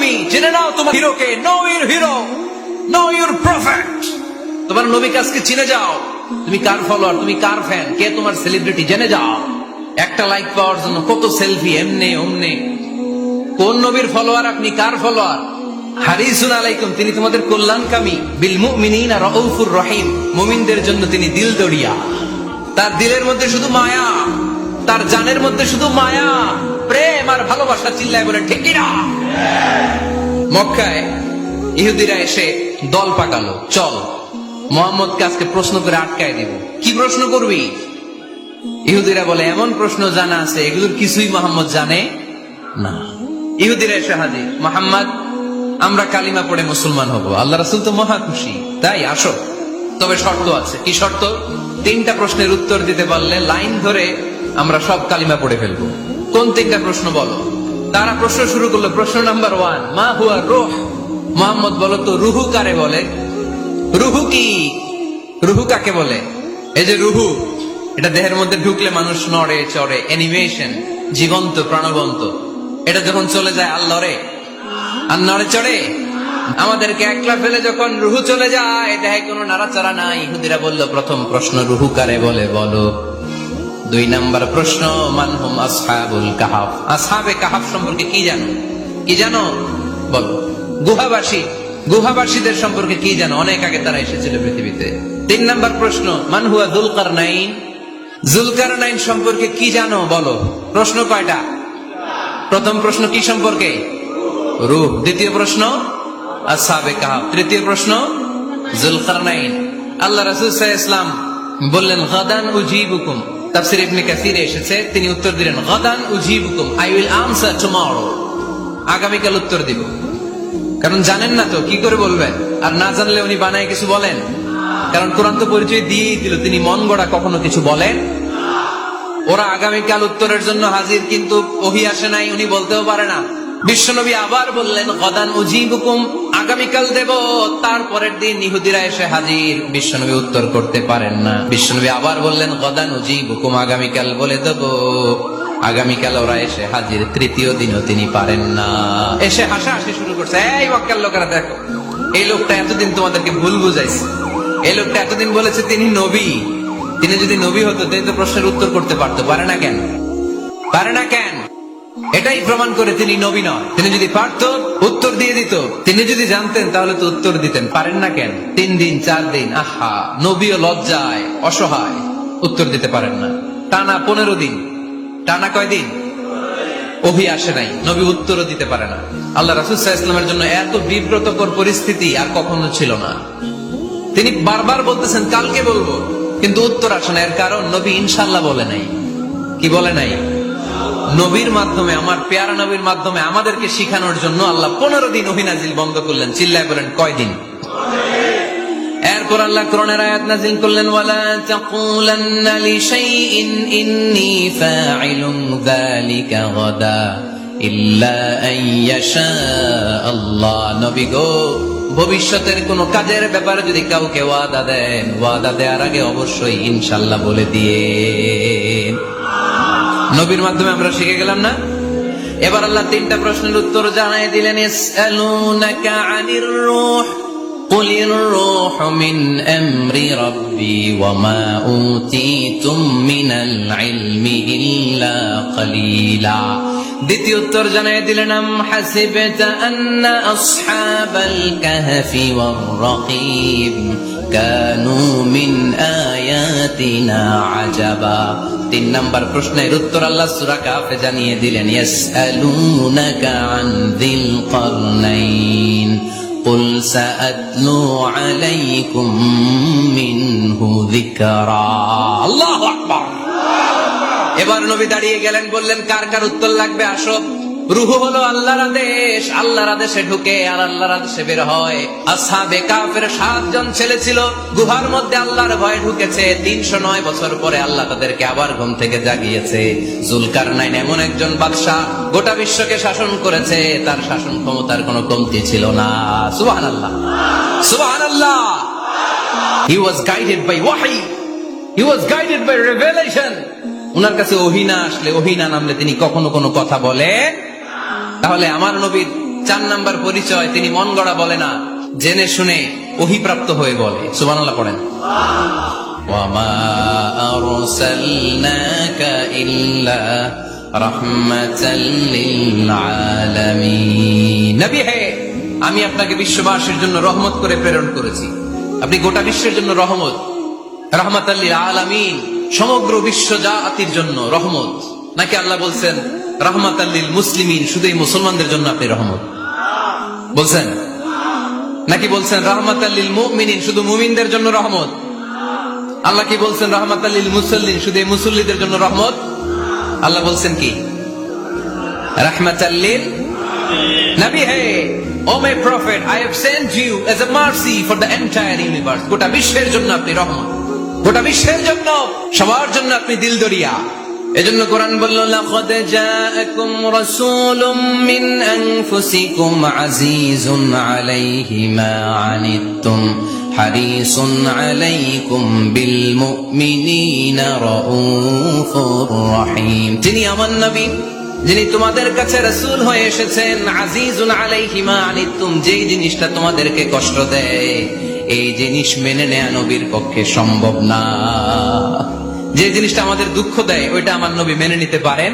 তুমি জেনে নাও তোমার হিরোকে। Know your hero, know your prophet. তোমার নবীকে আজকে চিনে যাও। তুমি কার ফলোয়ার, তুমি কার ফ্যান, কে তোমার সেলিব্রিটি জেনে যাও। একটা লাইক পাওয়ার জন্য কত সেলফি, এমনে ওমনে। কোন নবীর ফলোয়ার আপনি, কার ফলোয়ার? হারিসুন আলাইকুম, তিনি তোমাদের কল্যাণকামী। বিল মুমিনিনা রাউফুর রহিম, মুমিনদের জন্য তিনি দিল দরিয়া। তার দিলের মধ্যে শুধু মায়া, তার জানের মধ্যে শুধু মায়া, প্রেম আর ভালোবাসা। চিল্লায় বলে ঠিক কিনা? মক্কায় ইহুদিরা এসে দল পাকালো, চল মুহাম্মদকে আজকে প্রশ্ন করে আটকায় দিব। কি প্রশ্ন করবি? ইহুদিরা বলে এমন প্রশ্ন জানা আছে এগুলোর কিছুই মুহাম্মদ জানে না। ইহুদিরা এসে হাজির, মুহাম্মদ আমরা কালিমা পড়ে মুসলমান হব। আল্লাহ রাসূল তো মহা খুশি, তাই আসো, তবে শর্ত আছে। কি শর্ত? 3টা প্রশ্নের উত্তর দিতে পারলে লাইন ধরে আমরা সব কালিমা পড়ে ফেলবো। কোন 3টা প্রশ্ন বলো? তারা প্রশ্ন শুরু করলো। প্রশ্ন নাম্বার 1, মা হুয়া রূহ। মুহাম্মদ বলো তো রুহু কারে বলে? রুহু কি? রুহু কাকে বলে? এই যে রুহু, এটা দেহের মধ্যে ঢুকলে মানুষ নড়ে চড়ে, অ্যানিমেশন, জীবন্ত প্রাণবন্ত। এটা যখন চলে যায় আল্লাহরে আর নড়ে চড়ে। আমাদেরকে একলা ফেলে যখন রুহু চলে যায় দেহে কোনো নাড়াচাড়া নাই। ইহুদিরা বলল প্রথম প্রশ্ন রুহু কারে বলে বলো। 2 নাম্বার প্রশ্ন মানহুম আসহাবুল কাহাফ। আসহাবে কাহাফ সম্পর্কে কি জানো? কি জানো বলো। গুহাবাসী, গুহাবাসীদের সম্পর্কে কি জানো? অনেক আগে তারা এসেছিল পৃথিবীতে। 3 নাম্বার প্রশ্ন মান হুয়া যুলকারনাইন। যুলকারনাইন সম্পর্কে কি জানো বলো। প্রশ্ন কয়টা? প্রথম প্রশ্ন কি সম্পর্কে? রূহ। দ্বিতীয় প্রশ্ন আসহাবে কাহাফ। তৃতীয় প্রশ্ন যুলকারনাইন। আল্লাহ রাসূল সাল্লাল্লাহু আলাইহি ওয়াসাল্লাম বললেন গাদান উজিবুকুম। তাফসীর ইবনে কাসিরে এসেছে, তিনি উত্তর দিলেন গাদান উজিবুকুম, আই উইল আনসার টুমরো। আগামীকাল উত্তর দিব। কারণ জানেন না তো কি করে বলবেন, আর না জানলে উনি বানায় কিছু বলেন? কারণ কোরআন তো পরিচয় দিয়েই দিল, তিনি মন গড়া কখনো কিছু বলেন। ওরা আগামীকাল উত্তরের জন্য হাজির, কিন্তু ওহী আসে নাই, উনি বলতেও পারে না। বিশ্বনবী আবার বললেন গাদান উজিবুকুম, আগামীকাল দেব। তারপরের দিন ইহুদিরা এসে হাজির, বিশ্বনবী উত্তর করতে পারেন না। বিশ্বনবী আবার বললেন গাদান উজিবুকুম, আগামীকাল বলে দেব। আগামীকাল ওরা এসে হাজির, তৃতীয় দিনও তিনি পারেন না। এসে হাসাহাসি শুরু করছে, এই মক্কার লোকেরা দেখো, এই লোকটা এতদিন তোমাদেরকে ভুল বুঝাইছে। এই লোকটা এতদিন বলেছে তিনি নবী। তিনি যদি নবী হতো তিনি তো প্রশ্নের উত্তর করতে পারতো, পারে না কেন? পারে না কেন? এটাই প্রমাণ করে তিনি নবী নয়। তিনি যদি পারতো উত্তর দিয়ে দিত। তিনি যদি জানতেন তাহলে তো উত্তর দিতেন। পারেন না কেন? 3 দিন 4 দিন, আহা, নবীও লজ্জায় অসহায়, উত্তর দিতে পারেন না। টানা 15 দিন। টানা কয়দিন? ওহী আসে নাই, নবী উত্তরও দিতে পারে না। আল্লাহ রাসূল সাল্লাল্লাহু আলাইহি ওয়াসাল্লামের জন্য এত বিব্রতকর পরিস্থিতি আর কখনো ছিল না। তিনি বারবার বলতেছেন কালকে বলবো, কিন্তু উত্তর আসে না। এর কারণ নবী ইনশাআল্লাহ বলে নাই। কি বলে নাই? নবীর মাধ্যমে, আমার পেয়ারা নবীর মাধ্যমে আমাদেরকে শিখানোর জন্য আল্লাহ 15 দিন ওহী নাজিল বন্ধ করলেন। চিল্লায় বলেন কয়দিন? এরপর আল্লাহ কোরআনের আয়াত নাযিল করলেন ওয়ালা তাকুলান্না লিশাইইন ইন্নী ফাইলুন যালিকা গাদা ইল্লা আইয়াশা আল্লাহ। নবী গো, ভবিষ্যতের কোন কাজের ব্যাপারে যদি কাউকে ওয়াদা দেন, ওয়াদা দেওয়ার আগে অবশ্যই ইনশাআল্লাহ বলে দিয়ে। নবীর মাধ্যমে আমরা শিখে গেলাম না? এবার আল্লাহ 3টা প্রশ্নের উত্তর জানাই দিলেন। ইয়াসআলুনাকা আনির রূহ কুলির রূহু মিন আমরি রাব্বি ওয়া মা উতীতুম মিনাল ইলমি ইল্লা কলিলা। দ্বিতীয় উত্তর জানাই দিলেন আম হাসিবতা আন্না আসহাবাল কাহফি ওয়ার রাকিব কানু মিন আয়াতিনা আজাবা। 3 নাম্বার প্রশ্নের উত্তর আল্লাহ সূরা কাহফে জানিয়ে দিলেন ইয়াসআলুনাকা আন যিল কারনাইন কুল সাআতলু আলাইকুম মিনহু যিকরা। আল্লাহু আকবার। এবার নবী দাঁড়িয়ে গেলেন, বললেন কার কার উত্তর লাগবে আসো। রূহ হলো আল্লাহর আদেশ, আল্লাহর আদেশে ঢুকে আর আল্লাহর আদেশে বের হয়। আসহাবে কাহফের 7 জন ছেলে ছিল, গুহার মধ্যে আল্লাহর ভয়ে ঢুকেছে। 309 বছর পরে আল্লাহ তাদেরকে আবার ঘুম থেকে জাগিয়েছে। জুলকারনাইন এমন একজন বাদশা, গোটা বিশ্বকে শাসন করেছে, তার শাসন ক্ষমতার কোনো কমতি ছিল না। সুবহানাল্লাহ, সুবহানাল্লাহ। He was guided by wahy, he was guided by revelation. উনার কাছে ওহী না আসলে, ওহী না নামলে তিনি কখনো কোনো কথা বলেন। তাহলে আমার নবীর 4 নাম্বার পরিচয়, তিনি মন গড়া বলে না, জেনে শুনে ওহীপ্রাপ্ত হয়ে বলে। সুবহানাল্লাহ পড়েন। ওয়ামা আরসালনাকা ইল্লা রাহমাতাল লিল আলামিন। নবী হে, আমি আপনাকে বিশ্ববাসীর জন্য রহমত করে প্রেরণ করেছি। আপনি গোটা বিশ্বের জন্য রহমত, রাহমাতাল লিল আলামিন, সমগ্র বিশ্ব জাতির জন্য রহমত। নাকি আল্লাহ বলছেন রাহমাতাল লিল মুসলিমিন, শুধু এই মুসলমানদের জন্য আপনি রহমত বলছেন? নাকি বলছেন রাহমাতাল লিল মুমিনিন, শুধু মুমিনদের জন্য রহমত? আল্লাহ কি বলছেন রাহমাতাল লিল মুসাল্লিন, শুধু এই মুসল্লিদের জন্য রহমত? আল্লাহ বলছেন কি রাহমাতাল লিল নবী হে, O my prophet, I have sent you as a mercy for the entire universe. গোটা বিশ্বের জন্য আপনি রহমত, গোটা বিশ্বের জন্য, সবার জন্য আপনি দিলদরিয়া। এজন্য কোরআন বলল লাকাদ জাআকুম রাসূলুম মিন আনফুসিকুম আজিজুন আলাইহি মা আনিতুম হারিসুন আলাইকুম বিল মুমিনিনা রাউফুর রহিম। যিনি আমার নবী, যিনি তোমাদের কাছে রাসূল হয়ে এসেছেন, আজিজুন আলাইহি মা আনিতুম, যেই জিনিসটা তোমাদেরকে কষ্ট দেয় এই জিনিস মেনে নেয়া নবীর পক্ষে সম্ভব না। যে জিনিসটা আমাদের দুঃখ দেয় ওইটা আমার নবী মেনে নিতে পারেন